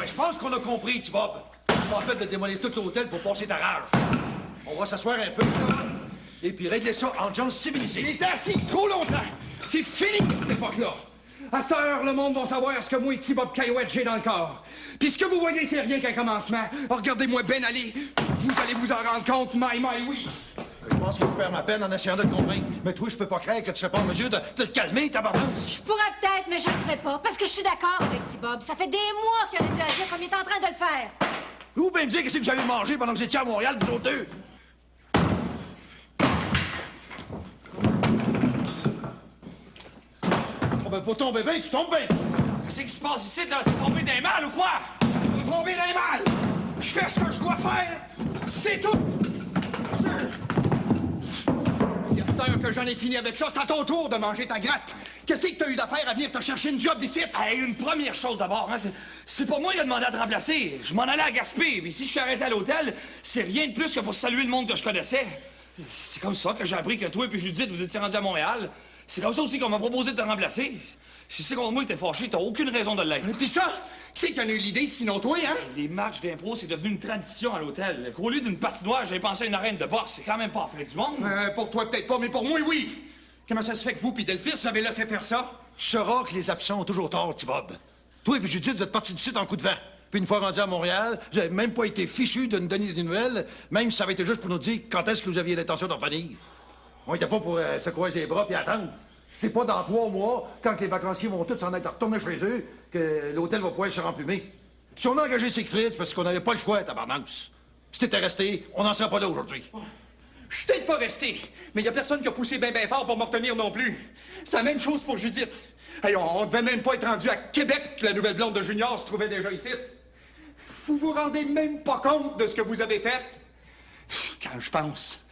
ben, je pense qu'on a compris, petit Bob. Tu m'as fait de démolir tout l'hôtel pour passer ta rage. On va s'asseoir un peu, là, et puis régler ça en gens civilisés. Il était assis trop longtemps. C'est fini, cette époque-là. À cette heure, le monde va savoir ce que moi et petit Bob Caillouette j'ai dans le corps. Puis ce que vous voyez, c'est rien qu'un commencement. Regardez-moi ben aller. Vous allez vous en rendre compte, oui. Je pense que je perds ma peine en essayant de te convaincre. Mais toi, je peux pas croire que tu serais pas en mesure de te calmer, tabarnak. Je pourrais peut-être, mais je le ferai pas, parce que je suis d'accord avec petit Bob. Ça fait des mois qu'il aurait dû agir comme il est en train de le faire. Ou bien me dire qu'est-ce que j'avais mangé pendant que j'étais à Montréal, vous autres deux. Oh ben, pour tomber bien, tu tombes bien. Qu'est-ce qui se passe ici, là? T'es tombé dans les malles ou quoi? Je vais tomber dans les malles. Je fais ce que je dois faire. C'est tout. Il y a tant que j'en ai fini avec ça, c'est à ton tour de manger ta gratte. Qu'est-ce que t'as eu d'affaire à venir te chercher une job ici? Hey, une première chose d'abord, hein, c'est pas moi qui ai demandé à te remplacer. Je m'en allais à Gaspé, puis si je suis arrêté à l'hôtel, c'est rien de plus que pour saluer le monde que je connaissais. C'est comme ça que j'ai appris que toi et Judith, vous étiez rendus à Montréal. C'est comme ça aussi qu'on m'a proposé de te remplacer. Si c'est contre moi que t'es fâché, t'as aucune raison de l'être. Pis ça, qui c'est qui en a eu l'idée, sinon toi, hein? Les matchs d'impro, c'est devenu une tradition à l'hôtel. Au lieu d'une patinoire, j'avais pensé à une arène de boxe. C'est quand même pas la fin du monde. Pour toi, peut-être pas, mais pour moi, oui. Comment ça se fait que vous puis Delphis, vous avez laissé faire ça? Tu sauras que les absents ont toujours tort, petit Bob. Toi et Judith, vous êtes partis d'ici en coup de vent. Puis une fois rendu à Montréal, vous avez même pas été fichus de nous donner des nouvelles, même si ça avait été juste pour nous dire quand est-ce que vous aviez l'intention d'en revenir. On était pas pour se croiser les bras puis attendre. C'est pas dans 3 mois, quand les vacanciers vont tous s'en être retournés chez eux, que l'hôtel va pouvoir se remplumer. Si on a engagé Siegfried, c'est parce qu'on n'avait pas le choix, tabarnak. Si t'étais resté, on n'en serait pas là aujourd'hui. Je suis peut-être pas resté, mais il y a personne qui a poussé bien fort pour me retenir non plus. C'est la même chose pour Judith. Hey, on devait même pas être rendu à Québec que la nouvelle blonde de Junior se trouvait déjà ici. Vous vous rendez même pas compte de ce que vous avez fait? Quand je pense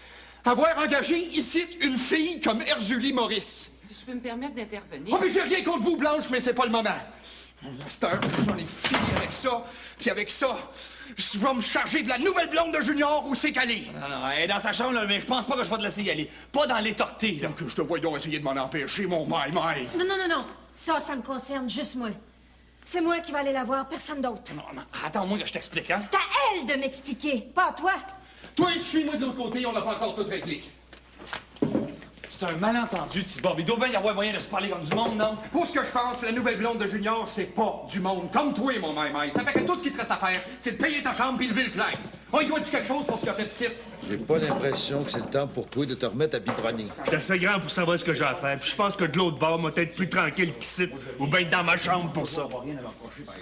avoir engagé ici une fille comme Erzulie Maurice. Si je peux me permettre d'intervenir... Oh, mais j'ai rien contre vous, Blanche, mais c'est pas le moment. À cette heure, j'en ai fini avec ça, puis avec ça, je vais me charger de la nouvelle blonde de Junior où c'est qu'elle est. Non, elle est dans sa chambre, là, mais je pense pas que je vais te laisser y aller. Pas dans les tortilles, là. Que je te voie donc essayer de m'en empêcher, mon maï. Non. Ça me concerne juste moi. C'est moi qui vais aller la voir, personne d'autre. Non, attends-moi que je t'explique, hein. C'est à elle de m'expliquer, pas à toi. Toi, suis-moi de l'autre côté, on n'a pas encore tout réglé. C'est un malentendu, petit Bob. Il doit bien y avoir moyen de se parler comme du monde, non? Pour ce que je pense, la nouvelle blonde de Junior, c'est pas du monde. Comme toi, mon maï. Ça fait que tout ce qui te reste à faire, c'est de payer ta chambre puis lever le flag. On, il doit dire quelque chose pour ce qu'il a fait de site. J'ai pas l'impression que c'est le temps pour toi de te remettre à biberonner. J'étais assez grand pour savoir ce que j'ai à faire, puis je pense que de l'autre bord, moi, être plus tranquille qu'ici, ou bien dans ma chambre pour ça.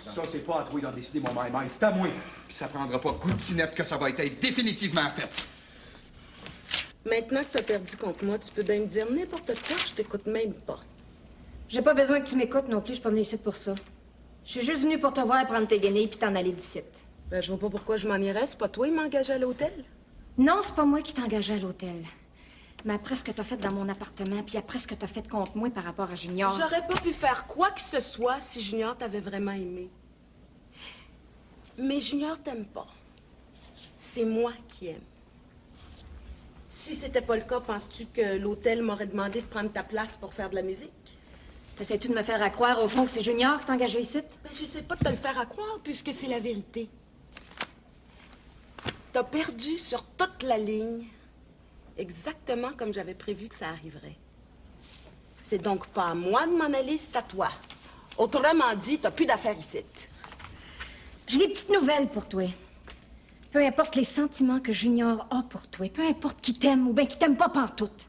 Ça, c'est pas à toi d'en décider, mon maï. C'est à moi. Puis ça prendra pas goutinette que ça va être définitivement fait. Maintenant que t'as perdu contre moi, tu peux bien me dire n'importe quoi, je t'écoute même pas. J'ai pas besoin que tu m'écoutes non plus, je suis pas venue ici pour ça. Je suis juste venue pour te voir prendre tes guenilles puis t'en aller d'ici. Ben, je vois pas pourquoi je m'en irais. C'est pas toi qui m'engageais à l'hôtel. Non, c'est pas moi qui t'ai engagé à l'hôtel. Mais après ce que t'as fait dans mon appartement, puis après ce que t'as fait contre moi par rapport à Junior... J'aurais pas pu faire quoi que ce soit si Junior t'avait vraiment aimé. Mais Junior t'aime pas. C'est moi qui aime. Si c'était pas le cas, penses-tu que l'hôtel m'aurait demandé de prendre ta place pour faire de la musique? T'essaies-tu de me faire croire, au fond, que c'est Junior qui t'a engagé ici? Ben, j'essaie pas de te le faire croire, puisque c'est la vérité. T'as perdu sur toute la ligne, exactement comme j'avais prévu que ça arriverait. C'est donc pas à moi de m'en aller, c'est à toi. Autrement dit, t'as plus d'affaires ici. J'ai des petites nouvelles pour toi. Peu importe les sentiments que Junior a pour toi, peu importe qui t'aime ou bien qui t'aime pas pantoute.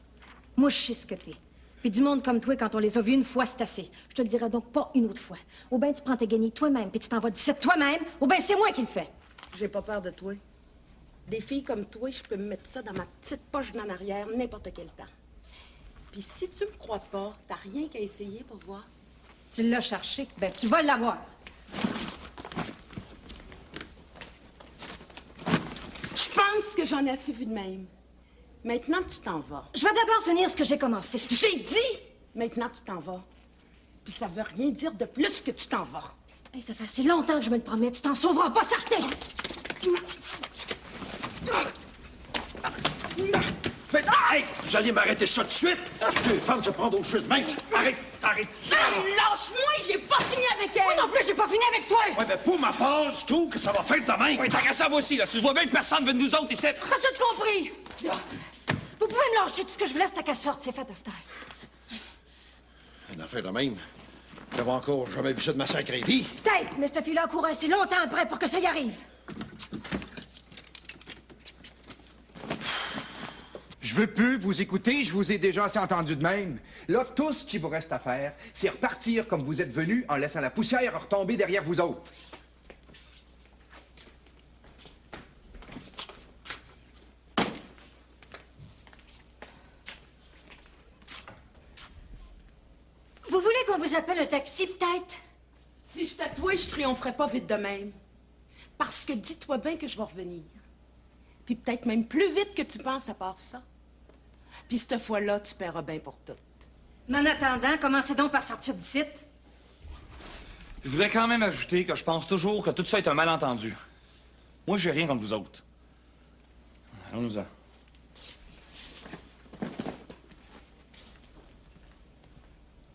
Moi, je sais ce que t'es. Puis du monde comme toi, quand on les a vus une fois, c'est assez. Je te le dirai donc pas une autre fois. Ou bien tu prends tes guenilles toi-même, puis tu t'en vas d'ici toi-même, ou bien c'est moi qui le fais. J'ai pas peur de toi. Des filles comme toi, je peux me mettre ça dans ma petite poche d'en arrière n'importe quel temps. Puis si tu me crois pas, t'as rien qu'à essayer pour voir. Tu l'as cherché, ben tu vas l'avoir. Je pense que j'en ai assez vu de même. Maintenant, tu t'en vas. Je vais d'abord finir ce que j'ai commencé. J'ai dit! Maintenant, tu t'en vas. Puis ça veut rien dire de plus que tu t'en vas. Hey, ça fait assez longtemps que je me le promets. Tu t'en sauveras pas, certain! Mais arrête! Vous allez m'arrêter ça tout de suite! Deux femmes se prendre au jeu de même! Arrête! Lâche-moi, j'ai pas fini avec elle! Moi non plus, j'ai pas fini avec toi! Ouais, mais pour ma part, je trouve que ça va faire de même. Oui, t'as qu'à ça, moi aussi, là. Tu vois bien que personne veut de nous autres ici. T'as tout compris! Vous pouvez me lâcher tout ce que je vous laisse, t'as qu'à sorte, c'est fait à cette heure. Une affaire de même. J'avais encore jamais vu ça de ma sacrée vie. Peut-être, mais cette fille-là a couru assez longtemps après pour que ça y arrive. Je veux plus vous écouter, je vous ai déjà assez entendu de même. Là, tout ce qu'il vous reste à faire, c'est repartir comme vous êtes venus en laissant la poussière retomber derrière vous autres. Vous voulez qu'on vous appelle un taxi, peut-être? Si je tatouais, je triompherais pas vite de même. Parce que dis-toi bien que je vais revenir. Puis peut-être même plus vite que tu penses à part ça. Puis cette fois-là, tu paieras bien pour tout. Mais en attendant, commencez donc par sortir d'ici. Je voudrais quand même ajouter que je pense toujours que tout ça est un malentendu. Moi, j'ai rien contre vous autres. Allons-nous-en.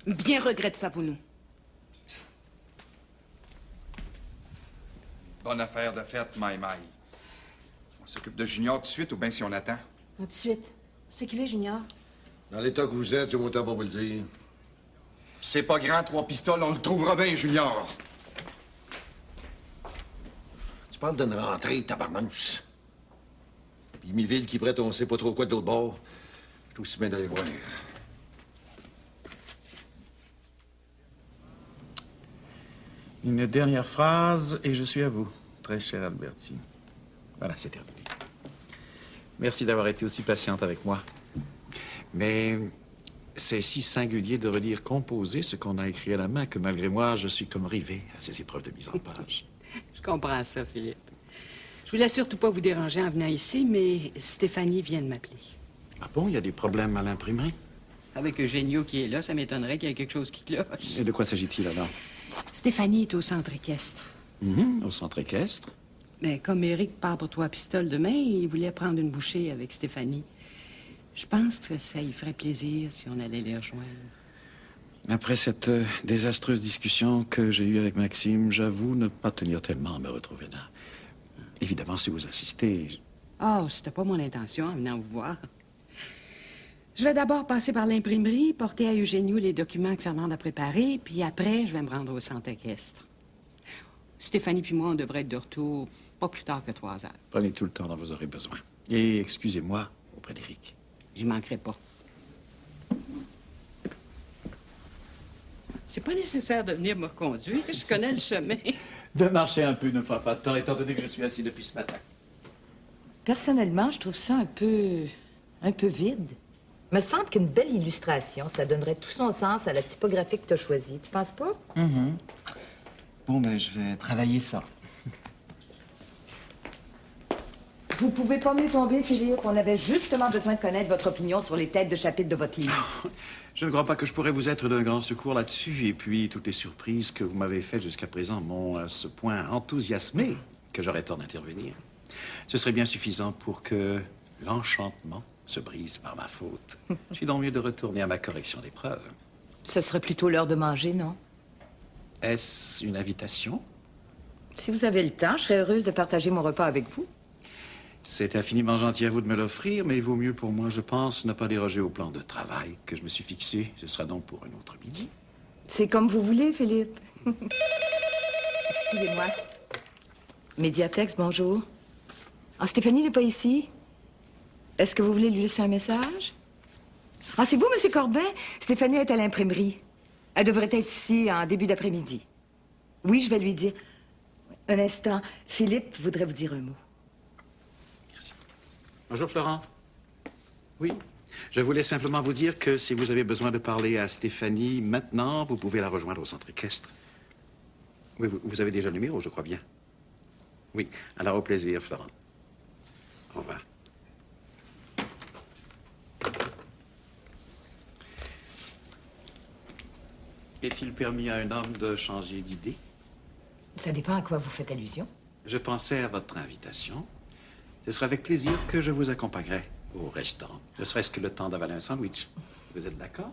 Bien regrette ça pour nous. Bonne affaire de fête, maï-maï. On s'occupe de Junior tout de suite ou bien si on attend? Tout de suite. C'est qu'il est, Junior? Dans l'état que vous êtes, j'ai mon temps pour vous le dire. C'est pas grand, 3 pistoles, on le trouvera bien, Junior. Tu parles d'une rentrée, tabarnouche. Puis Miville qui prête on sait pas trop quoi de l'autre bord. Je suis aussi bien d'aller voir. Une dernière phrase et je suis à vous, très cher Alberti. Voilà, c'est terminé. Merci d'avoir été aussi patiente avec moi. Mais c'est si singulier de relire composé ce qu'on a écrit à la main que malgré moi, je suis comme rivé à ces épreuves de mise en page. Je comprends ça, Philippe. Je voulais surtout pas vous déranger en venant ici, mais Stéphanie vient de m'appeler. Ah bon, il y a des problèmes à l'imprimerie? Avec Eugenio qui est là, ça m'étonnerait qu'il y ait quelque chose qui cloche. Et de quoi s'agit-il alors? Stéphanie est au centre équestre. Au centre équestre? Mais comme Eric part pour 3 pistoles demain, il voulait prendre une bouchée avec Stéphanie. Je pense que ça lui ferait plaisir si on allait les rejoindre. Après cette désastreuse discussion que j'ai eue avec Maxime, j'avoue ne pas tenir tellement à me retrouver là. Évidemment, si vous insistez... Oh, c'était pas mon intention en venant vous voir. Je vais d'abord passer par l'imprimerie, porter à Eugenio les documents que Fernande a préparés, puis après, je vais me rendre au centre équestre. Stéphanie puis moi, on devrait être de retour pas plus tard que 3 heures. Prenez tout le temps dont vous aurez besoin. Et excusez-moi auprès d'Éric. J'y manquerai pas. C'est pas nécessaire de venir me reconduire. Je connais le chemin. De marcher un peu ne fera pas de temps, étant donné que je suis assis depuis ce matin. Personnellement, je trouve ça un peu vide. Me semble qu'une belle illustration, ça donnerait tout son sens à la typographie que tu as choisie. Tu penses pas? Bon, ben, je vais travailler ça. Vous pouvez pas mieux tomber, Philippe. On avait justement besoin de connaître votre opinion sur les têtes de chapitre de votre livre. Je ne crois pas que je pourrais vous être d'un grand secours là-dessus. Et puis, toutes les surprises que vous m'avez faites jusqu'à présent m'ont à ce point enthousiasmé que j'aurais tort d'intervenir. Ce serait bien suffisant pour que l'enchantement se brise par ma faute. Je suis donc mieux de retourner à ma correction des preuves. Ce serait plutôt l'heure de manger, non? Est-ce une invitation? Si vous avez le temps, je serais heureuse de partager mon repas avec vous. C'est infiniment gentil à vous de me l'offrir, mais il vaut mieux pour moi, je pense, ne pas déroger au plan de travail que je me suis fixé. Ce sera donc pour un autre midi. C'est comme vous voulez, Philippe. Excusez-moi. Médiatex, bonjour. Ah, Stéphanie n'est pas ici. Est-ce que vous voulez lui laisser un message? Ah, c'est vous, Monsieur Corbet? Stéphanie est à l'imprimerie. Elle devrait être ici en début d'après-midi. Oui, je vais lui dire. Un instant. Philippe voudrait vous dire un mot. Bonjour, Florent. Oui, je voulais simplement vous dire que si vous avez besoin de parler à Stéphanie maintenant, vous pouvez la rejoindre au centre équestre. Oui, vous avez déjà le numéro, je crois bien. Oui, alors au plaisir, Florent. Au revoir. Est-il permis à un homme de changer d'idée? Ça dépend à quoi vous faites allusion. Je pensais à votre invitation. Ce sera avec plaisir que je vous accompagnerai au restaurant. Ne serait-ce que le temps d'avaler un sandwich. Vous êtes d'accord?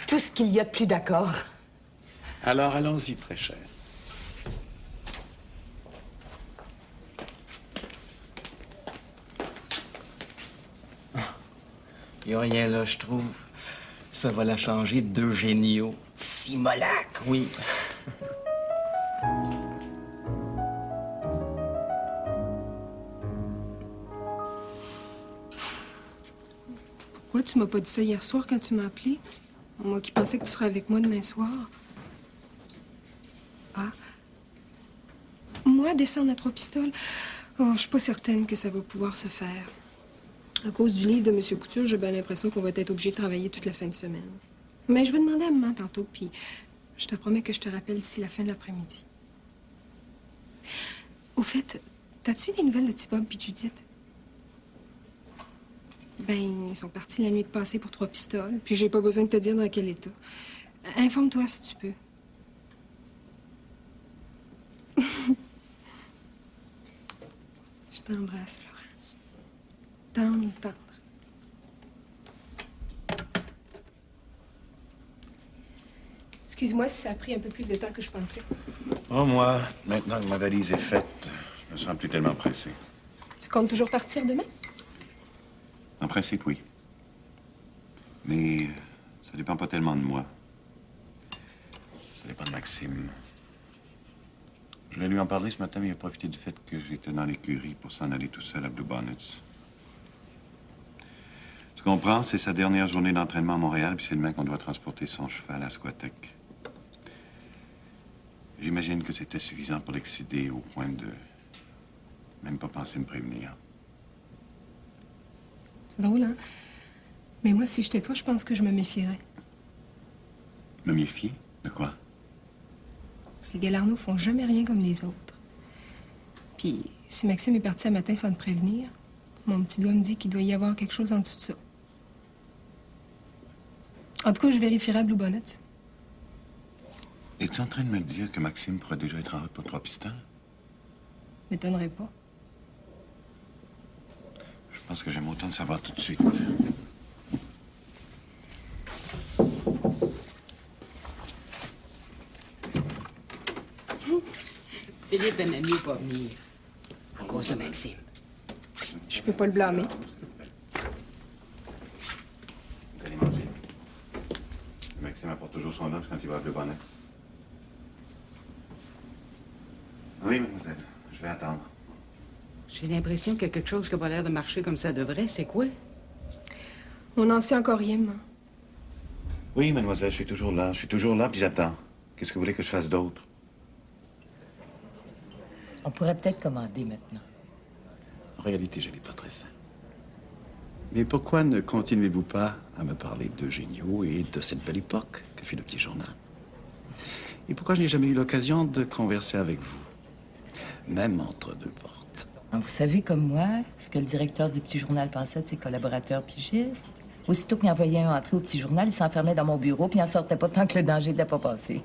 Tout ce qu'il y a de plus d'accord. Alors allons-y, très cher. Y a rien là, je trouve. Ça va la changer d'Eugenio. Simolac, oui. Pourquoi tu m'as pas dit ça hier soir quand tu m'as appelé? Moi qui pensais que tu serais avec moi demain soir. Ah. Moi, descendre à 3 pistoles? Oh, je suis pas certaine que ça va pouvoir se faire. À cause du livre de M. Couture, j'ai bien l'impression qu'on va être obligé de travailler toute la fin de semaine. Mais je vais demander à maman tantôt, puis je te promets que je te rappelle d'ici la fin de l'après-midi. Au fait, t'as-tu des nouvelles de T-Bob et Judith? Ben, ils sont partis la nuit de passée pour 3 pistoles, puis j'ai pas besoin de te dire dans quel état. Informe-toi si tu peux. Je t'embrasse, Florent. Tendre, tendre. Excuse-moi si ça a pris un peu plus de temps que je pensais. Oh, moi, maintenant que ma valise est faite, je me sens plus tellement pressé. Tu comptes toujours partir demain? En principe, oui. Mais ça dépend pas tellement de moi. Ça dépend de Maxime. Je voulais lui en parler ce matin, mais il a profité du fait que j'étais dans l'écurie pour s'en aller tout seul à Blue Bonnets. Tu comprends? C'est sa dernière journée d'entraînement à Montréal, puis c'est demain qu'on doit transporter son cheval à Squatec. J'imagine que c'était suffisant pour l'exciter au point de même pas penser me prévenir. C'est drôle, hein? Mais moi, si j'étais toi, je pense que je me méfierais. Me méfier? De quoi? Les Galarno font jamais rien comme les autres. Puis, si Maxime est parti un matin sans te prévenir, mon petit doigt me dit qu'il doit y avoir quelque chose en dessous de ça. En tout cas, je vérifierai à Blue Bonnets. Es-tu en train de me dire que Maxime pourrait déjà être en route pour 3 pistoles? M'étonnerait pas. Je pense que j'aime autant de savoir tout de suite. Philippe aimait mieux pas venir. À cause de Maxime. Je peux pas le blâmer. Vous allez manger? Maxime apporte toujours son lunch quand il va à Blue Bonnets. Oui, mademoiselle. Je vais attendre. J'ai l'impression qu'il y a quelque chose qui n'a pas l'air de marcher comme ça devrait. C'est quoi? On n'en sait encore rien, moi. Oui, mademoiselle, je suis toujours là. Je suis toujours là, puis j'attends. Qu'est-ce que vous voulez que je fasse d'autre? On pourrait peut-être commander maintenant. En réalité, je n'ai pas très faim. Mais pourquoi ne continuez-vous pas à me parler d'Eugenio et de cette belle époque que fut le petit journal? Et pourquoi je n'ai jamais eu l'occasion de converser avec vous? Même entre deux portes. Vous savez, comme moi, ce que le directeur du petit journal pensait de ses collaborateurs pigistes. Aussitôt qu'il envoyait un entrer au petit journal, il s'enfermait dans mon bureau puis il n'en sortait pas tant que le danger n'était pas passé.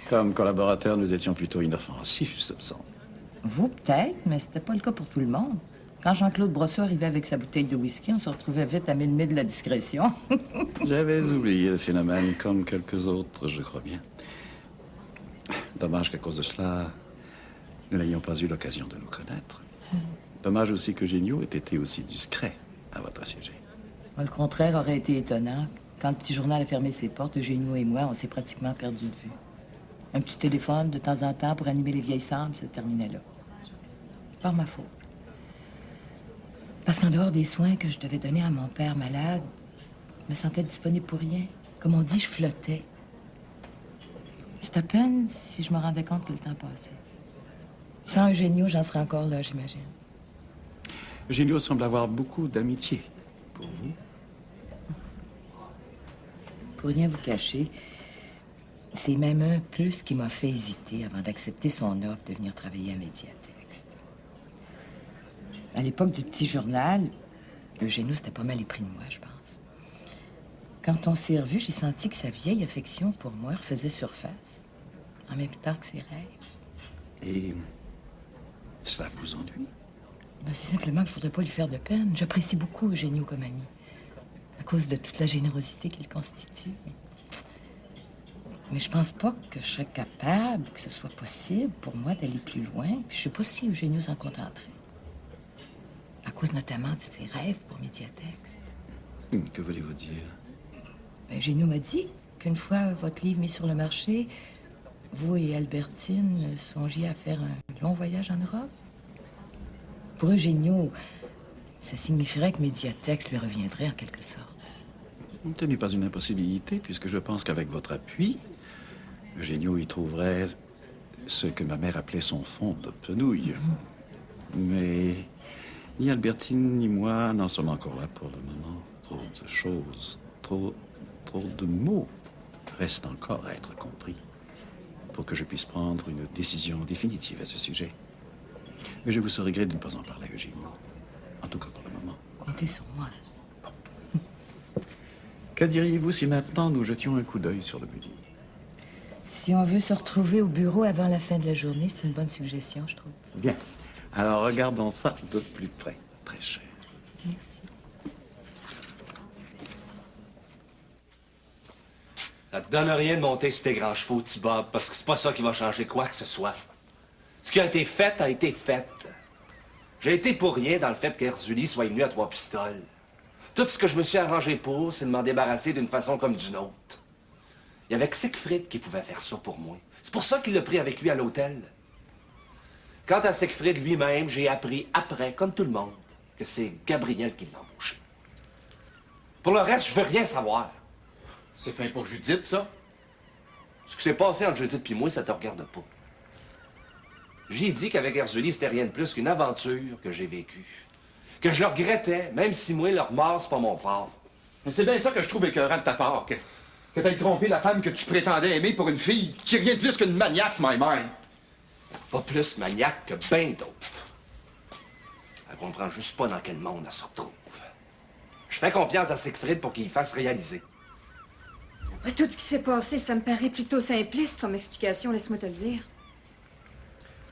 Comme collaborateurs, nous étions plutôt inoffensifs, ce me semble. Vous, peut-être, mais c'était pas le cas pour tout le monde. Quand Jean-Claude Brosseau arrivait avec sa bouteille de whisky, on se retrouvait vite à 1000 milles de la discrétion. J'avais oublié le phénomène comme quelques autres, je crois bien. Dommage qu'à cause de cela, nous n'ayons pas eu l'occasion de nous connaître. Dommage aussi que Géniaux ait été aussi discret à votre sujet. Le contraire aurait été étonnant. Quand le petit journal a fermé ses portes, Eugénie et moi, on s'est pratiquement perdu de vue. Un petit téléphone de temps en temps pour animer les vieilles sables, ça se terminait là. Par ma faute. Parce qu'en dehors des soins que je devais donner à mon père malade, je me sentais disponible pour rien. Comme on dit, je flottais. C'est à peine si je me rendais compte que le temps passait. Sans Eugénie, j'en serais encore là, j'imagine. Géniaux semble avoir beaucoup d'amitié pour vous. Pour rien vous cacher, c'est même un peu ce qui m'a fait hésiter avant d'accepter son offre de venir travailler à Médiatext. À l'époque du petit journal, Eugénie s'était pas mal épris de moi, je pense. Quand on s'est revus, j'ai senti que sa vieille affection pour moi refaisait surface, en même temps que ses rêves. Et cela vous ennuie? Ben, c'est simplement que je voudrais pas lui faire de peine. J'apprécie beaucoup Eugénie comme ami, à cause de toute la générosité qu'il constitue. Mais je pense pas que je serais capable, que ce soit possible pour moi d'aller plus loin. Puis je sais pas si Eugénie s'en contenterait. À cause notamment de ses rêves pour Médiatexte. Que voulez-vous dire? Ben, Eugénie m'a dit qu'une fois votre livre mis sur le marché, vous et Albertine songiez à faire un long voyage en Europe. Pour Eugénie, ça signifierait que Médiatexte lui reviendrait en quelque sorte. Ce n'est pas une impossibilité, puisque je pense qu'avec votre appui, Eugénie y trouverait ce que ma mère appelait son fond de penouille. Mais ni Albertine ni moi n'en sommes encore là pour le moment. Trop de choses, trop de mots restent encore à être compris pour que je puisse prendre une décision définitive à ce sujet. Mais je vous serais gré de ne pas en parler à Eugénie. En tout cas pour le moment. Comptez sur moi. Que diriez-vous si maintenant nous jetions un coup d'œil sur le menu? Si on veut se retrouver au bureau avant la fin de la journée, c'est une bonne suggestion, je trouve. Bien. Alors regardons ça de plus près, très cher. Merci. Ça te donne rien de monter sur tes grands chevaux, petit Bob, parce que c'est pas ça qui va changer quoi que ce soit. Ce qui a été fait a été fait. J'ai été pour rien dans le fait qu'Erzuli soit venu à 3 pistoles. Tout ce que je me suis arrangé pour, c'est de m'en débarrasser d'une façon comme d'une autre. Il y avait que Siegfried qui pouvait faire ça pour moi. C'est pour ça qu'il l'a pris avec lui à l'hôtel. Quant à Siegfried lui-même, j'ai appris après, comme tout le monde, que c'est Gabriel qui l'a embauché. Pour le reste, je veux rien savoir. C'est fin pour Judith, ça? Ce qui s'est passé entre Judith et moi, ça te regarde pas. J'ai dit qu'avec Erzuli, c'était rien de plus qu'une aventure que j'ai vécue. Que je le regrettais, même si moi, leur mort, c'est pas mon fort. Mais c'est bien ça que je trouve écœurant de ta part, que t'aies trompé la femme que tu prétendais aimer pour une fille qui est rien de plus qu'une maniaque, my mère. Pas plus maniaque que ben d'autres. Elle comprend juste pas dans quel monde elle se retrouve. Je fais confiance à Siegfried pour qu'il fasse réaliser. Après tout ce qui s'est passé, ça me paraît plutôt simpliste comme explication, laisse-moi te le dire.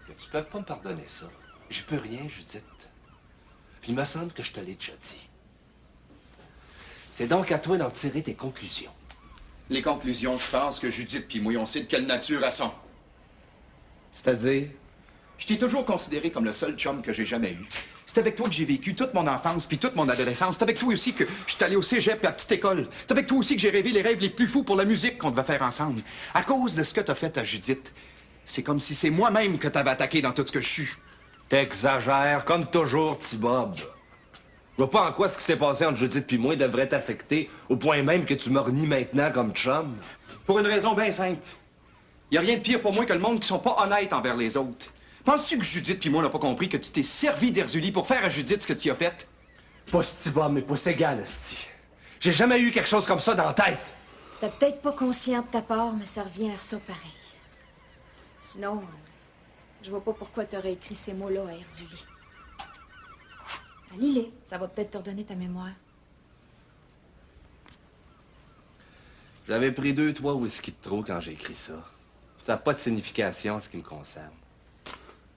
Mais tu peux pas me pardonner ça. J'y peux rien, Judith. Puis il me semble que je te l'ai déjà dit. C'est donc à toi d'en tirer tes conclusions. Les conclusions, je pense que Judith puis moi, on sait de quelle nature elles sont. C'est-à-dire? Je t'ai toujours considéré comme le seul chum que j'ai jamais eu. C'est avec toi que j'ai vécu toute mon enfance puis toute mon adolescence. C'est avec toi aussi que je suis allé au cégep et à la petite école. C'est avec toi aussi que j'ai rêvé les rêves les plus fous pour la musique qu'on devait faire ensemble. À cause de ce que t'as fait à Judith, c'est comme si c'est moi-même que t'avais attaqué dans tout ce que je suis. T'exagères, comme toujours, petit Bob. Je vois pas en quoi ce qui s'est passé entre Judith et moi devrait t'affecter, au point même que tu me renies maintenant comme chum. Pour une raison bien simple. Y a rien de pire pour moi que le monde qui sont pas honnêtes envers les autres. Penses-tu que Judith puis moi n'a pas compris que tu t'es servi d'Erzuli pour faire à Judith ce que tu as fait? Pas petit Bob, mais pas égal, esti. J'ai jamais eu quelque chose comme ça dans la tête. C'était peut-être pas conscient de ta part, mais ça revient à ça pareil. Sinon, je vois pas pourquoi t'aurais écrit ces mots-là à Erzuli. Lis-les, ça va peut-être te redonner ta mémoire. J'avais pris 2-3 whisky de trop quand j'ai écrit ça. Ça n'a pas de signification en ce qui me concerne.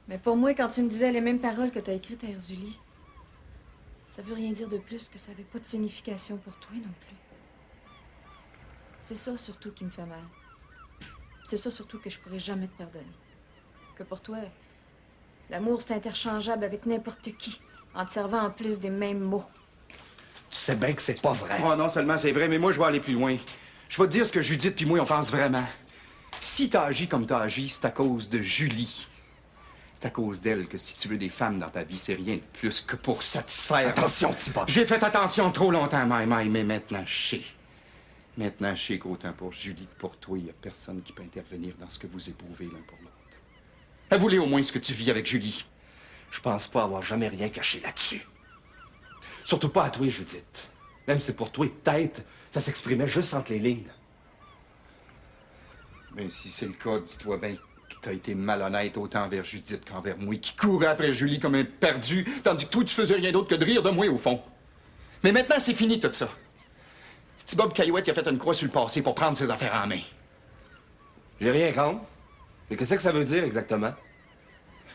Mais pour moi, quand tu me disais les mêmes paroles que t'as écrites à Erzuli, ça veut rien dire de plus que ça avait pas de signification pour toi non plus. C'est ça surtout qui me fait mal. C'est ça surtout que je pourrais jamais te pardonner. Que pour toi, l'amour c'est interchangeable avec n'importe qui, en te servant en plus des mêmes mots. Tu sais bien que c'est pas vrai. Oh non seulement c'est vrai, mais moi je vais aller plus loin. Je vais te dire ce que Judith puis moi on pense vraiment. Si t'as agi comme t'as agi, c'est à cause de Julie. C'est à cause d'elle que si tu veux des femmes dans ta vie, c'est rien de plus que pour satisfaire... Attention, petit Bob. J'ai fait attention trop longtemps, Maï, mais maintenant je sais. Maintenant je sais qu'autant pour Julie que pour toi, il n'y a personne qui peut intervenir dans ce que vous éprouvez l'un pour l'autre. Avoue-les au moins ce que tu vis avec Julie. Je pense pas avoir jamais rien caché là-dessus. Surtout pas à toi, Judith. Même si pour toi, peut-être, ça s'exprimait juste entre les lignes. Mais si c'est le cas, dis-toi bien que t'as été malhonnête autant envers Judith qu'envers moi, qui courait après Julie comme un perdu, tandis que toi, tu faisais rien d'autre que de rire de moi, au fond. Mais maintenant, c'est fini tout ça. Petit Bob Caillouette, il a fait une croix sur le passé pour prendre ses affaires en main. J'ai rien contre. Mais qu'est-ce que ça veut dire exactement?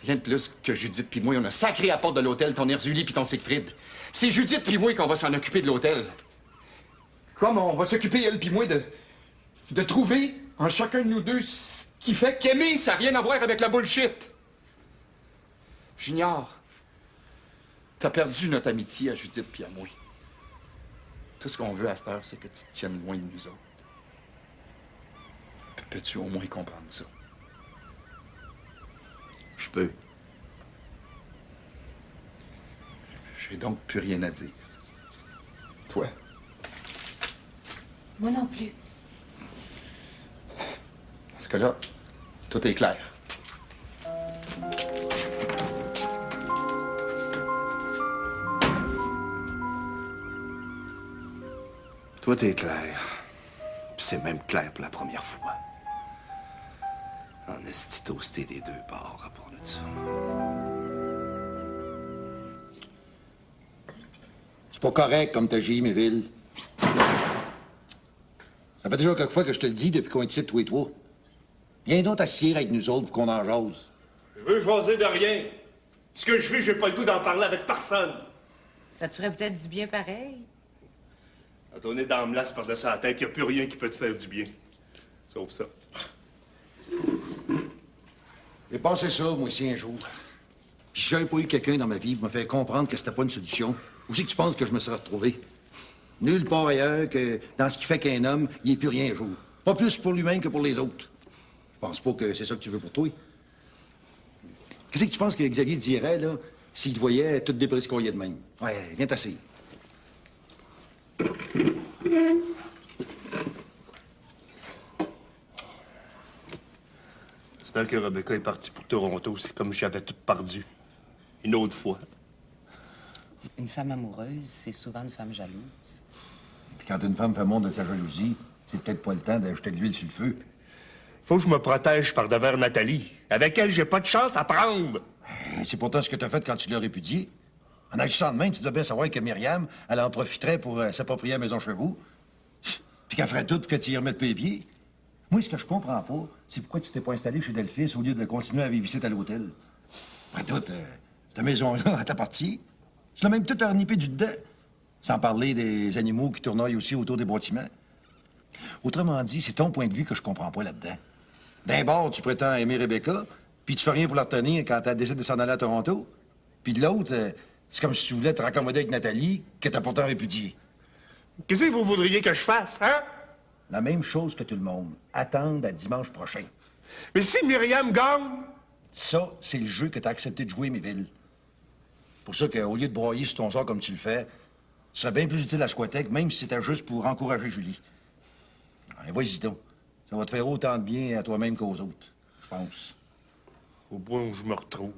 Rien de plus que Judith puis moi, on a sacré à la porte de l'hôtel ton Erzuli puis ton Siegfried. C'est Judith puis moi qu'on va s'en occuper de l'hôtel. Comme on va s'occuper, elle puis moi, de trouver en chacun de nous deux, ce qui fait qu'aimer, ça n'a rien à voir avec la bullshit. Junior, t'as perdu notre amitié à Judith puis à moi. Tout ce qu'on veut à cette heure, c'est que tu te tiennes loin de nous autres. Peux-tu au moins comprendre ça? Je peux. J'ai donc plus rien à dire. Toi? Moi non plus. Dans ce cas-là, tout est clair. Tout est clair. Puis c'est même clair pour la première fois. En esti toasté des deux bords à part de ça. C'est pas correct comme t'as gis, Méville. Ça fait déjà quelques fois que je te le dis depuis qu'on est ici, toi et toi. Viens donc t'assier avec nous autres pour qu'on en jase. Je veux jaser de rien. Ce que je fais, j'ai pas le goût d'en parler avec personne. Ça te ferait peut-être du bien pareil. Quand on est dans le melasse par-dessus la tête, y a plus rien qui peut te faire du bien. Sauf ça. J'ai pensé ça, moi aussi, un jour. Puis si j'avais pas eu quelqu'un dans ma vie qui m'a fait comprendre que c'était pas une solution, où c'est que tu penses que je me serais retrouvé? Nulle part ailleurs que dans ce qui fait qu'un homme, il n'est plus rien un jour. Pas plus pour lui-même que pour les autres. Je pense pas que c'est ça que tu veux pour toi. Qu'est-ce que tu penses que Xavier dirait, là, s'il te voyait tout débriscoyer de même? Ouais, viens t'asseoir. C'est là que Rebecca est partie pour Toronto, c'est comme si j'avais tout perdu. Une autre fois. Une femme amoureuse, c'est souvent une femme jalouse. Puis quand une femme fait montre de sa jalousie, c'est peut-être pas le temps d'ajouter de l'huile sur le feu. Faut que je me protège par devers Nathalie. Avec elle, j'ai pas de chance à prendre. C'est pourtant ce que t'as fait quand tu l'as répudié. En agissant de même, tu dois bien savoir que Myriam, elle en profiterait pour s'approprier la maison chez vous. Puis qu'elle ferait tout pour que tu y remettes les pieds. Moi, ce que je comprends pas, c'est pourquoi tu t'es pas installé chez Delphis au lieu de continuer à vivre ici à l'hôtel. Après tout, cette maison-là, elle t'appartient. Tu l'as même tout ornipé du dedans. Sans parler des animaux qui tournoient aussi autour des bâtiments. Autrement dit, c'est ton point de vue que je comprends pas là-dedans. D'un bord, tu prétends aimer Rebecca, puis tu fais rien pour la retenir quand elle décide de s'en aller à Toronto. Puis de l'autre, c'est comme si tu voulais te raccommoder avec Nathalie, que t'as pourtant répudiée. Qu'est-ce que vous voudriez que je fasse, hein? La même chose que tout le monde. Attendre à dimanche prochain. Mais si Myriam gagne... Ça, c'est le jeu que t'as accepté de jouer, Méville. Pour ça qu'au lieu de broyer sur ton sort comme tu le fais, tu serais bien plus utile à Squatec, même si c'était juste pour encourager Julie. Allez, vas-y donc. Ça va te faire autant de bien à toi-même qu'aux autres, je pense. Au point où je me retrouve.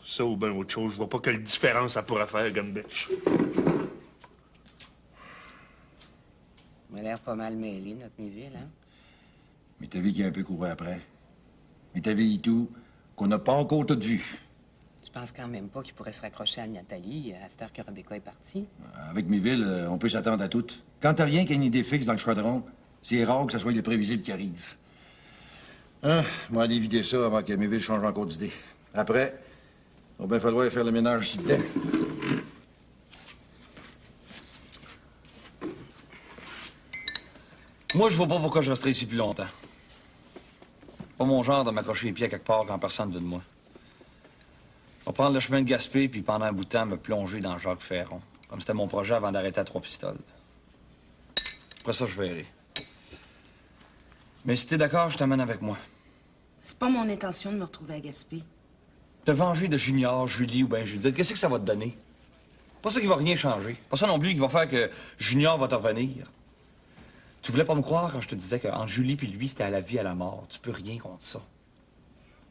Ça ou bien autre chose, je vois pas quelle différence ça pourrait faire, Gumbish. Il a l'air pas mal mêlé, notre Méville, hein? Mais t'as vu qu'il y a un peu couru après. Mais t'as vu tout, qu'on n'a pas encore tout vu. Tu penses quand même pas qu'il pourrait se raccrocher à Nathalie à cette heure que Rebecca est partie? Avec Méville, on peut s'attendre à tout. Quand t'as rien qu'une idée fixe dans le squadron, c'est rare que ça soit le prévisible qui arrive. Hein? Moi, aller vider ça avant que Méville change encore d'idée. Après, il va bien falloir faire le ménage ici dedans. Moi, je vois pas pourquoi je resterai ici plus longtemps. Pas mon genre de m'accrocher les pieds à quelque part quand personne ne veut de moi. Je vais prendre le chemin de Gaspé, puis pendant un bout de temps, me plonger dans Jacques Ferron. Comme c'était mon projet avant d'arrêter à Trois-Pistoles. Après ça, je verrai. Mais si t'es d'accord, je t'amène avec moi. C'est pas mon intention de me retrouver à Gaspé. Te venger de Junior, Julie ou bien Judith, qu'est-ce que ça va te donner? Pas ça qui va rien changer. Pas ça non plus qui va faire que Junior va te revenir. Tu voulais pas me croire quand je te disais qu'entre Julie et lui, c'était à la vie, à la mort. Tu peux rien contre ça.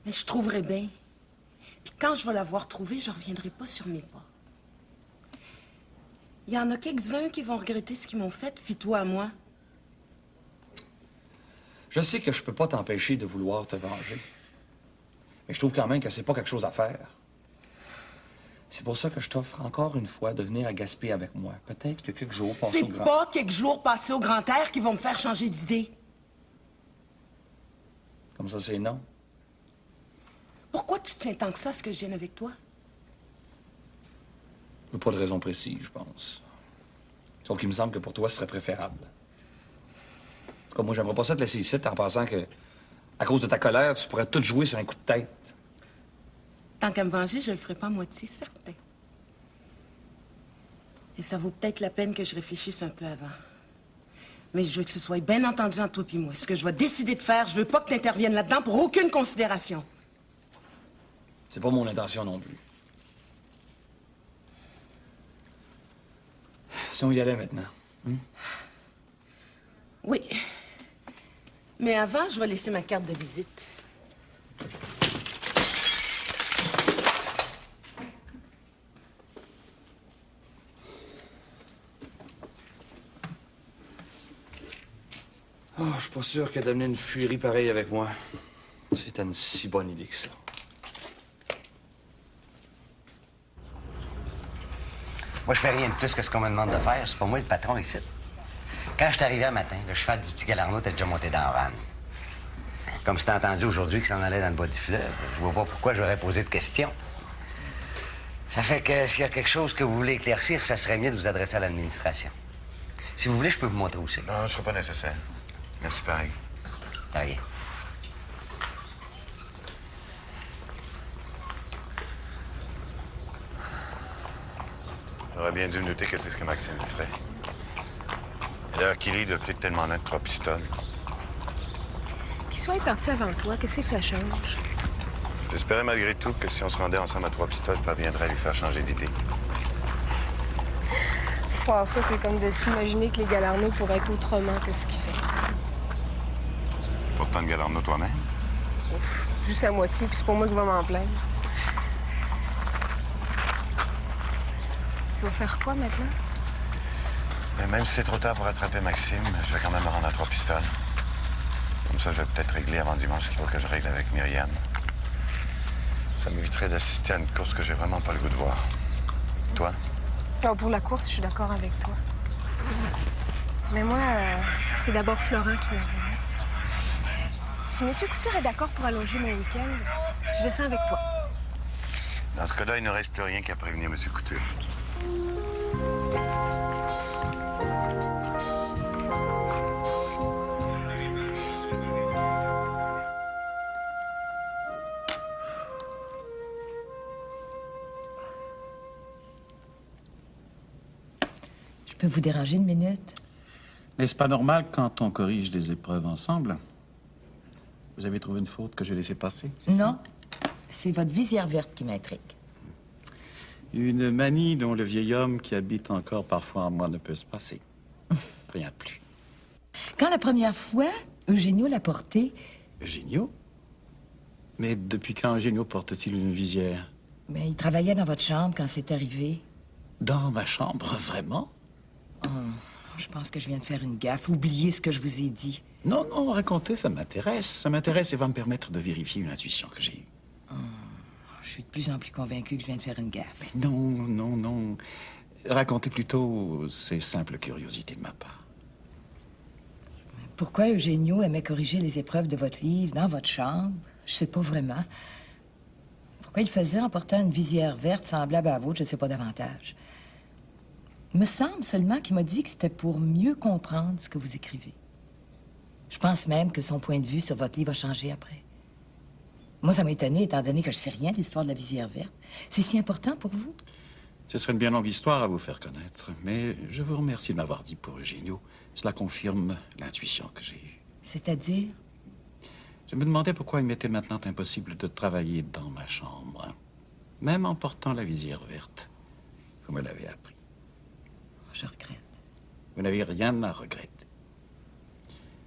Mais je trouverai bien. Puis quand je vais l'avoir trouvée, je reviendrai pas sur mes pas. Il y en a quelques-uns qui vont regretter ce qu'ils m'ont fait, fie-toi à moi. Je sais que je peux pas t'empêcher de vouloir te venger. Mais je trouve quand même que c'est pas quelque chose à faire. C'est pour ça que je t'offre encore une fois de venir à Gaspé avec moi. Peut-être que quelques jours passés C'est au grand... pas quelques jours passés au grand air qui vont me faire changer d'idée. Comme ça, c'est non. Pourquoi tu tiens tant que ça à ce que je vienne avec toi? Pas de raison précise, je pense. Sauf qu'il me semble que pour toi, ce serait préférable. Comme moi, j'aimerais pas ça te laisser ici en pensant que, à cause de ta colère, tu pourrais tout jouer sur un coup de tête. Tant qu'à me venger, je le ferai pas à moitié, certain. Et ça vaut peut-être la peine que je réfléchisse un peu avant. Mais je veux que ce soit bien entendu entre toi et moi. Ce que je vais décider de faire, je veux pas que tu interviennes là-dedans pour aucune considération. C'est pas mon intention non plus. Si on y allait maintenant. Oui. Mais avant, je vais laisser ma carte de visite. Oh, je suis pas sûr que d'amener une furie pareille avec moi, c'était une si bonne idée que ça. Moi, je fais rien de plus que ce qu'on me demande de faire. C'est pas moi le patron ici. Quand je suis arrivé un matin, le cheval du petit Galarno était déjà monté dans la vanne. Comme c'était entendu aujourd'hui qu'il s'en allait dans le bas du fleuve, je vois pas pourquoi j'aurais posé de questions. Ça fait que s'il y a quelque chose que vous voulez éclaircir, ça serait mieux de vous adresser à l'administration. Si vous voulez, je peux vous montrer où c'est. Non, ce sera pas nécessaire. Merci, pareil. De rien. J'aurais bien dû me douter que c'est ce que Maxime ferait. Et d'ailleurs, Killy doit plus tellement être 3 pistoles. Qu'il soit parti avant toi, qu'est-ce que ça change? J'espérais malgré tout que si on se rendait ensemble à 3 pistoles, je parviendrais à lui faire changer d'idée. Wow, ça, c'est comme de s'imaginer que les Galarno pourraient être autrement que ce qu'ils sont. Pourtant, de Galarno toi-même. Juste à moitié, puis c'est pour moi qui va m'en plaindre. Tu vas faire quoi maintenant? Mais même si c'est trop tard pour attraper Maxime, je vais quand même me rendre à 3 pistoles. Comme ça, je vais peut-être régler avant dimanche ce qu'il faut que je règle avec Myriam. Ça m'éviterait d'assister à une course que j'ai vraiment pas le goût de voir. Toi? Non, pour la course, je suis d'accord avec toi. Mais moi, c'est d'abord Florent qui m'intéresse. Si M. Couture est d'accord pour allonger mon week-end, je descends avec toi. Dans ce cas-là, il ne reste plus rien qu'à prévenir M. Couture. Je peux vous déranger une minute? N'est-ce pas normal quand on corrige des épreuves ensemble? Vous avez trouvé une faute que j'ai laissée passer? Non. C'est votre visière verte qui m'intrigue. Une manie dont le vieil homme qui habite encore parfois en moi ne peut se passer. Rien de plus. Quand la première fois, Eugenio l'a porté... Eugenio? Mais depuis quand Eugenio porte-t-il une visière? Mais il travaillait dans votre chambre quand c'est arrivé. Dans ma chambre, vraiment? Oh, je pense que je viens de faire une gaffe. Oubliez ce que je vous ai dit. Non, non, racontez, ça m'intéresse. Ça m'intéresse et va me permettre de vérifier une intuition que j'ai eue. Oh, je suis de plus en plus convaincue que je viens de faire une gaffe. Non, non, non. Racontez plutôt ces simples curiosités de ma part. Pourquoi Eugenio aimait corriger les épreuves de votre livre dans votre chambre? Je sais pas vraiment. Pourquoi il faisait en portant une visière verte semblable à la vôtre, je sais pas davantage. Il me semble seulement qu'il m'a dit que c'était pour mieux comprendre ce que vous écrivez. Je pense même que son point de vue sur votre livre a changé après. Moi, ça m'a étonné, étant donné que je sais rien de l'histoire de la visière verte. C'est si important pour vous? Ce serait une bien longue histoire à vous faire connaître, mais je vous remercie de m'avoir dit pour Eugenio. Cela confirme l'intuition que j'ai eue. C'est-à-dire? Je me demandais pourquoi il m'était maintenant impossible de travailler dans ma chambre, même en portant la visière verte. Vous me l'avez appris. Je regrette. Vous n'avez rien à regretter.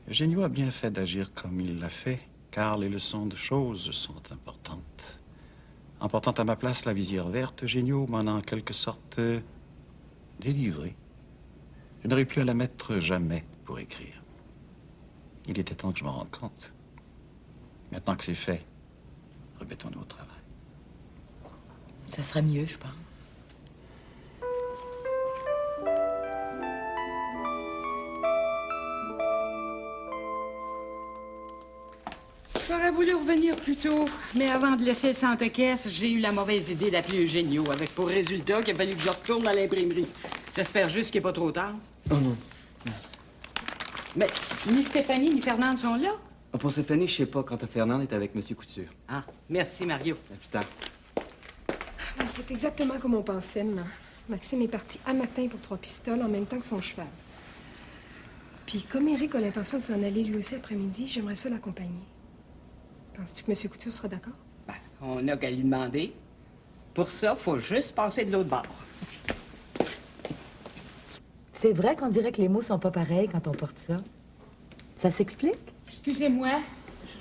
Eugenio a bien fait d'agir comme il l'a fait, car les leçons de choses sont importantes. En portant à ma place la visière verte, Eugenio m'en a en quelque sorte délivré. Je n'aurais plus à la mettre jamais pour écrire. Il était temps que je m'en rende compte. Maintenant que c'est fait, remettons-nous au travail. Ça serait mieux, je pense. J'aurais voulu revenir plus tôt, mais avant de laisser le centre-caisse, j'ai eu la mauvaise idée d'appeler Eugenio, avec pour résultat qu'il a fallu que je retourne à l'imprimerie. J'espère juste qu'il n'est pas trop tard. Oh non. Mais ni Stéphanie ni Fernande sont là. Pour Stéphanie, je sais pas quand Fernande est avec M. Couture. Ah, merci, Mario. À plus tard. Ben, c'est exactement comme on pensait, maman. Maxime est parti à matin pour 3 pistoles en même temps que son cheval. Puis comme Éric a l'intention de s'en aller lui aussi après-midi, j'aimerais ça l'accompagner. Penses-tu que M. Couture sera d'accord? Ben, on n'a qu'à lui demander. Pour ça, faut juste passer de l'autre bord. C'est vrai qu'on dirait que les mots sont pas pareils quand on porte ça. Ça s'explique? Excusez-moi,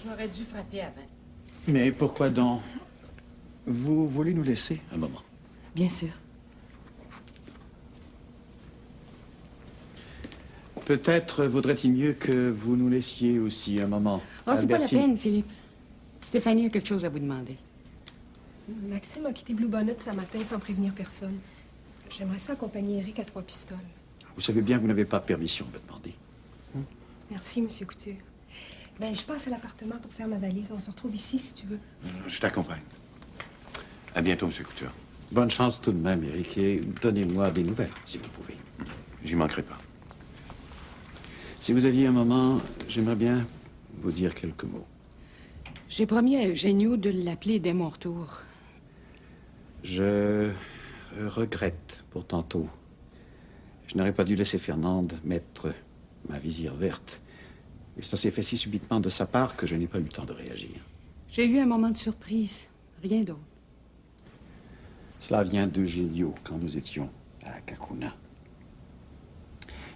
j'aurais dû frapper avant. Mais pourquoi donc? Vous voulez nous laisser un moment? Bien sûr. Peut-être vaudrait-il mieux que vous nous laissiez aussi un moment. Oh, c'est pas la Albertine. peine, Philippe. Stéphanie a quelque chose à vous demander. Maxime a quitté Blue Bonnet ce matin sans prévenir personne. J'aimerais ça accompagner Éric à 3 pistoles. Vous savez bien que vous n'avez pas de permission de me demander. Merci, M. Couture. Ben, je passe à l'appartement pour faire ma valise. On se retrouve ici, si tu veux. Je t'accompagne. À bientôt, M. Couture. Bonne chance tout de même, Éric, et donnez-moi des nouvelles, si vous pouvez. J'y manquerai pas. Si vous aviez un moment, j'aimerais bien vous dire quelques mots. J'ai promis à Eugenio de l'appeler dès mon retour. Je regrette pour tantôt. Je n'aurais pas dû laisser Fernande mettre ma visière verte. Et ça s'est fait si subitement de sa part que je n'ai pas eu le temps de réagir. J'ai eu un moment de surprise, rien d'autre. Cela vient d'Eugenio, quand nous étions à Kakuna.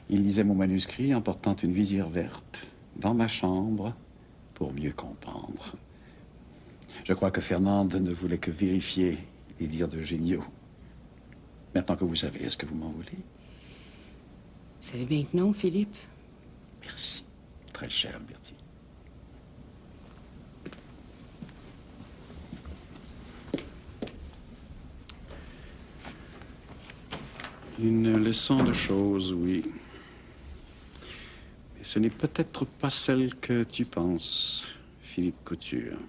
Il lisait mon manuscrit en portant une visière verte dans ma chambre pour mieux comprendre. Je crois que Fernande ne voulait que vérifier les dires d'Eugenio. Maintenant que vous savez, est-ce que vous m'en voulez? Vous savez bien que non, Philippe. Merci, très cher Albertine. Une leçon de choses, oui. Mais ce n'est peut-être pas celle que tu penses, Philippe Couture.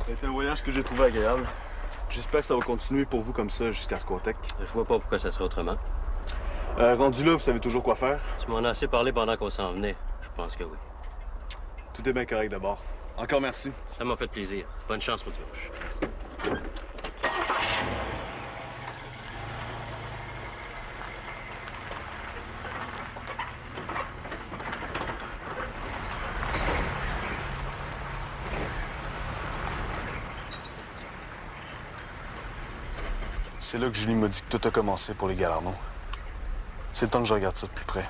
Ça a été un voyage que j'ai trouvé agréable. J'espère que ça va continuer pour vous comme ça jusqu'à Squatec. Je vois pas pourquoi ça serait autrement. Rendu là, vous savez toujours quoi faire? Tu m'en as assez parlé pendant qu'on s'en venait. Je pense que oui. Tout est bien correct d'abord. Encore merci. Ça m'a fait plaisir. Bonne chance pour dimanche. C'est là que Julie m'a dit que tout a commencé pour les Galarno. C'est le temps que je regarde ça de plus près.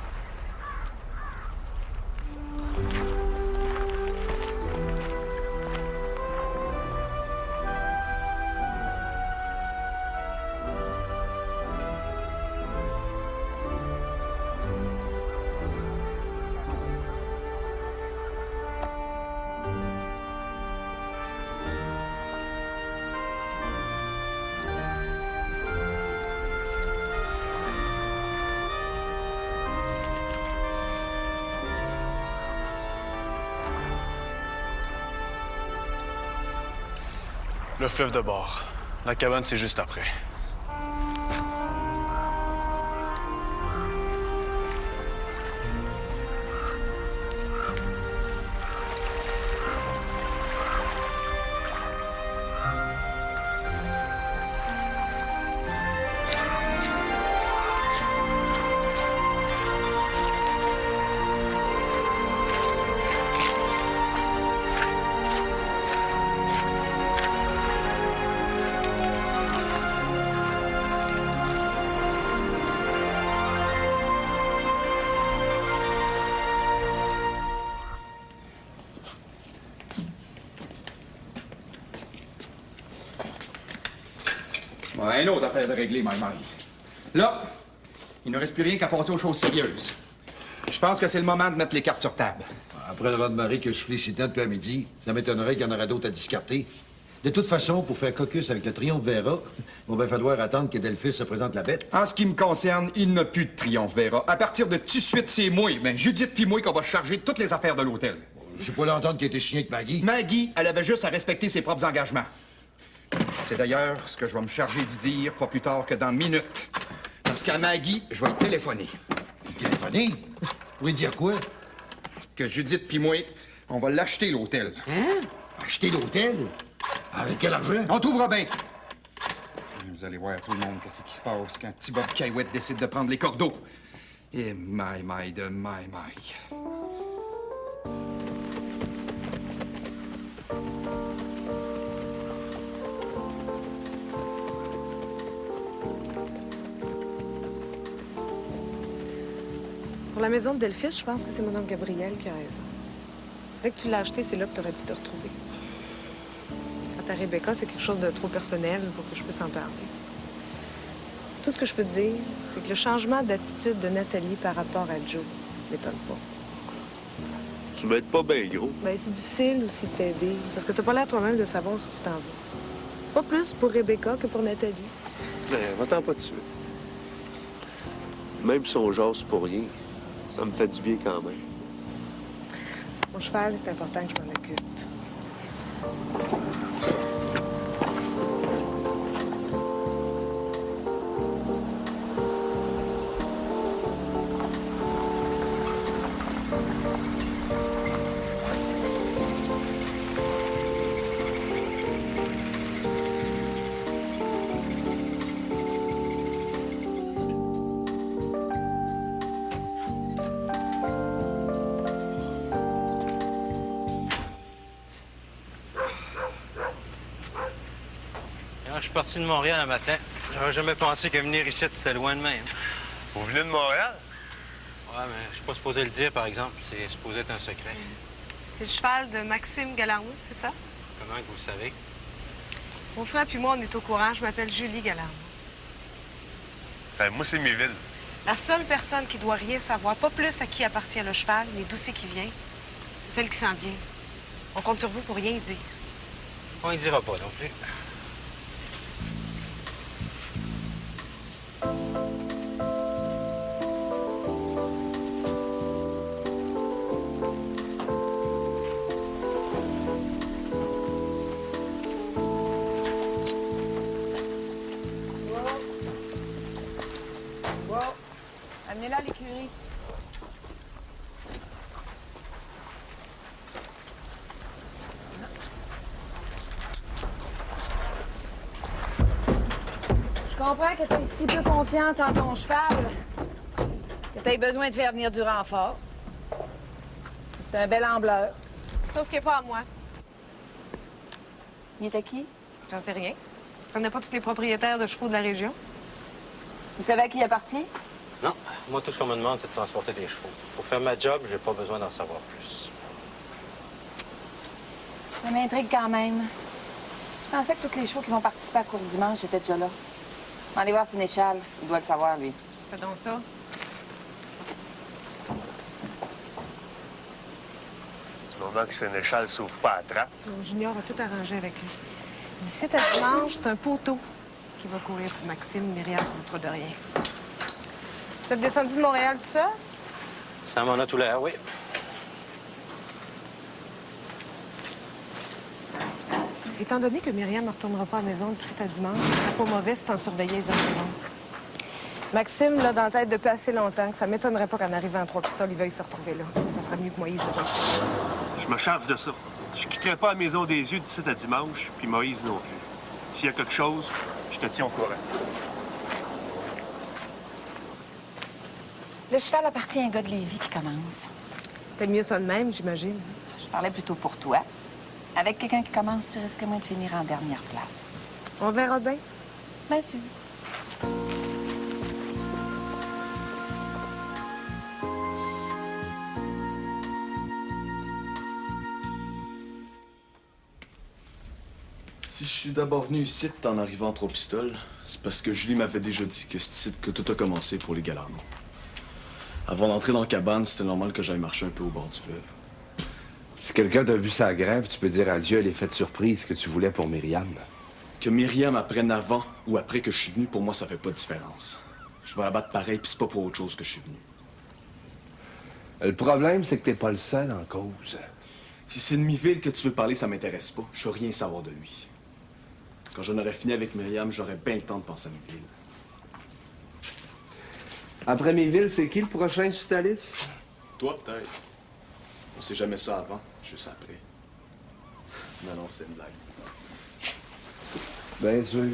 Le fleuve de bord. La cabane, c'est juste après. Ouais, une autre affaire de régler, my. Là, il ne reste plus rien qu'à passer aux choses sérieuses. Je pense que c'est le moment de mettre les cartes sur table. Après le raz-de-marée que je félicitais depuis à midi, ça m'étonnerait qu'il y en aurait d'autres à discarter. De toute façon, pour faire caucus avec le triomphe-vera, il va bien falloir attendre que Delphis se présente la bête. En ce qui me concerne, il n'y a plus de triomphe-vera. À partir de tout de suite, c'est moi, ben Judith puis moi, qu'on va charger de toutes les affaires de l'hôtel. Je suis pas l'entendre qui a été signé avec Maggie. Maggie, elle avait juste à respecter ses propres engagements. C'est d'ailleurs ce que je vais me charger d'y dire pas plus tard que dans minutes. Parce qu'à Maggie, je vais y téléphoner. Téléphoner? Pour lui dire quoi? Que Judith puis moi, on va l'acheter, l'hôtel. Hein? Acheter l'hôtel? Avec quel argent? On trouvera bien. Vous allez voir tout le monde qu'est-ce qui se passe quand petit Bob Caillouette décide de prendre les cordeaux. Et my de my. Pour la maison de Delphis, je pense que c'est Mme Gabriel qui a raison. Dès que tu l'as acheté, c'est là que tu aurais dû te retrouver. Quant à Rebecca, c'est quelque chose de trop personnel pour que je puisse en parler. Tout ce que je peux te dire, c'est que le changement d'attitude de Nathalie par rapport à Joe m'étonne pas. Tu m'aides pas bien gros. Ben, c'est difficile aussi de t'aider, parce que t'as pas l'air toi-même de savoir où tu t'en vas. Pas plus pour Rebecca que pour Nathalie. Ben, va-t'en pas dessus. Même si on jase pour rien, ça me fait du bien quand même. Mon cheval, c'est important que je m'en occupe. Je suis parti de Montréal un matin. J'aurais jamais pensé que venir ici, c'était loin de même. Vous venez de Montréal? Ouais, mais je suis pas supposé le dire, par exemple. C'est supposé être un secret. C'est le cheval de Maxime Galarno, c'est ça? Comment que vous le savez? Mon frère puis moi, on est au courant. Je m'appelle Julie Galarno. Moi, c'est Méville. La seule personne qui doit rien savoir, pas plus à qui appartient le cheval, mais d'où c'est qui vient, c'est celle qui s'en vient. On compte sur vous pour rien dire. On ne dira pas non plus. Amenez-la à l'écurie. Je comprends que tu aies si peu confiance en ton cheval que tu aies besoin de faire venir du renfort. C'est un bel ambleur. Sauf qu'il n'est pas à moi. Il est à qui? J'en sais rien. Je connais pas tous les propriétaires de chevaux de la région. Vous savez à qui il appartient? Non. Moi, tout ce qu'on me demande, c'est de transporter des chevaux. Pour faire ma job, j'ai pas besoin d'en savoir plus. Ça m'intrigue quand même. Je pensais que tous les chevaux qui vont participer à la course dimanche étaient déjà là. Allez voir Sénéchal. Il doit le savoir, lui. Fais donc ça. Du moment que Sénéchal s'ouvre pas à trappe. Mon Junior a tout arrangé avec lui. D'ici à dimanche, c'est un poteau qui va courir pour Maxime, Myriam, d'autres de rien. Vous êtes descendu de Montréal, tout ça? Ça m'en a tout l'air, oui. Étant donné que Myriam ne retournera pas à la maison d'ici à dimanche, c'est pas mauvais si t'en surveillais les environs. Maxime l'a dans la tête depuis assez longtemps que ça m'étonnerait pas qu'en arrivant à Trois-Pistoles, il veuille se retrouver là. Ça serait mieux que Moïse le voie. Je me charge de ça. Je quitterai pas la maison des yeux d'ici à dimanche, puis Moïse non plus. S'il y a quelque chose, je te tiens au courant. Le cheval appartient à un gars de Lévis qui commence. T'aimes mieux ça de même, j'imagine. Je parlais plutôt pour toi. Avec quelqu'un qui commence, tu risques moins de finir en dernière place. On verra bien. Bien sûr. Si je suis d'abord venu ici en arrivant à Trois-Pistoles, C'est parce que Julie m'avait déjà dit que c'est ici que tout a commencé pour les Galarno. Avant d'entrer dans la cabane, c'était normal que j'aille marcher un peu au bord du fleuve. Si quelqu'un t'a vu sa grève, tu peux dire adieu à l'effet de surprise que tu voulais pour Myriam. Que Myriam apprenne avant ou après que je suis venu, pour moi, ça fait pas de différence. Je vais la battre pareil, puis c'est pas pour autre chose que je suis venu. Le problème, c'est que t'es pas le seul en cause. Si c'est Demi-Ville que tu veux parler, ça m'intéresse pas. Je veux rien savoir de lui. Quand j'en aurais fini avec Myriam, j'aurais bien le temps de penser à Demi-Ville. Après Myville, c'est qui le prochain sur ta liste? Toi, peut-être. On sait jamais ça avant, juste après. Non, c'est une blague. Bien sûr.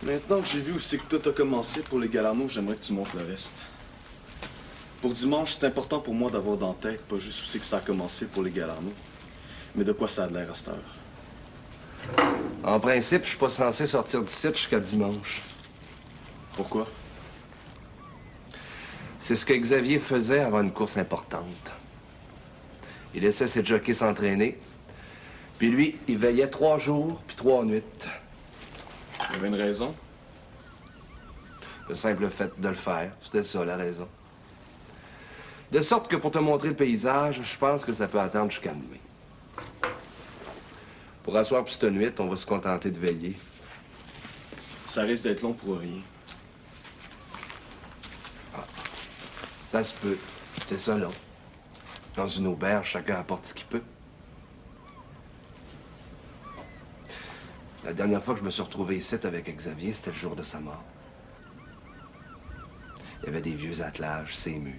Maintenant que j'ai vu où c'est que tout a commencé pour les Galarno, j'aimerais que tu montres le reste. Pour dimanche, c'est important pour moi d'avoir dans la tête, pas juste où c'est que ça a commencé pour les Galarno, mais de quoi ça a l'air à cette heure. En principe, je suis pas censé sortir d'ici jusqu'à dimanche. Pourquoi? C'est ce que Xavier faisait avant une course importante. Il laissait ses jockeys s'entraîner, puis lui, il veillait 3 jours puis 3 nuits. Il y avait une raison? Le simple fait de le faire, c'était ça la raison. De sorte que pour te montrer le paysage, je pense que ça peut attendre jusqu'à demain. Pour asseoir puis cette nuit, on va se contenter de veiller. Ça risque d'être long pour rien. Ça se peut. C'est ça, là. Dans une auberge, chacun apporte ce qu'il peut. La dernière fois que je me suis retrouvé ici avec Xavier, c'était le jour de sa mort. Il y avait des vieux attelages, ses murs,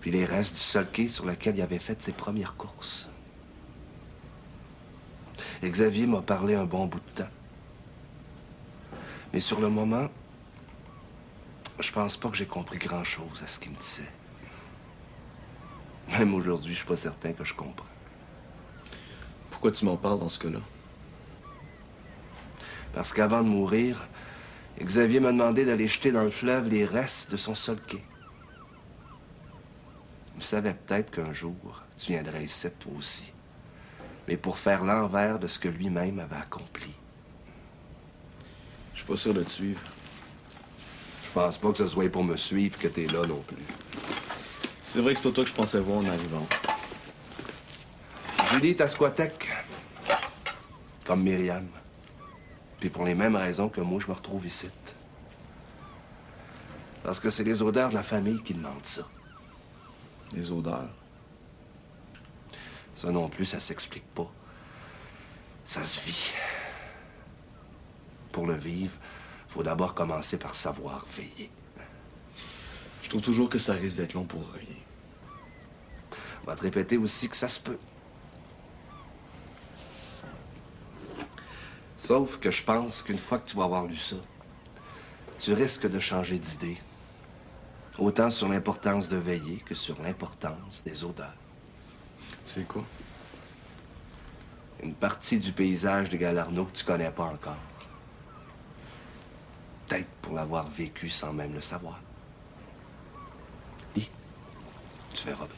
puis les restes du seul quai sur lequel il avait fait ses premières courses. Xavier m'a parlé un bon bout de temps. Mais sur le moment, je pense pas que j'ai compris grand-chose à ce qu'il me disait. Même aujourd'hui, je suis pas certain que je comprends. Pourquoi tu m'en parles dans ce cas-là? Parce qu'avant de mourir, Xavier m'a demandé d'aller jeter dans le fleuve les restes de son seul quai. Il savait peut-être qu'un jour, tu viendrais ici, toi aussi. Mais pour faire l'envers de ce que lui-même avait accompli. Je suis pas sûr de te suivre. Je pense pas que ce soit pour me suivre que t'es là non plus. C'est vrai que c'est pas toi que je pensais voir en arrivant. Julie est à Squatec. Comme Myriam. Puis pour les mêmes raisons que moi, je me retrouve ici. Parce que c'est les odeurs de la famille qui demandent ça. Les odeurs? Ça non plus, ça s'explique pas. Ça se vit. Pour le vivre, faut d'abord commencer par savoir veiller. Je trouve toujours que ça risque d'être long pour rien. On va te répéter aussi que ça se peut. Sauf que je pense qu'une fois que tu vas avoir lu ça, tu risques de changer d'idée. Autant sur l'importance de veiller que sur l'importance des odeurs. C'est quoi? Une partie du paysage des Galarno que tu connais pas encore. Peut-être pour l'avoir vécu sans même le savoir. Lis, tu verras bien.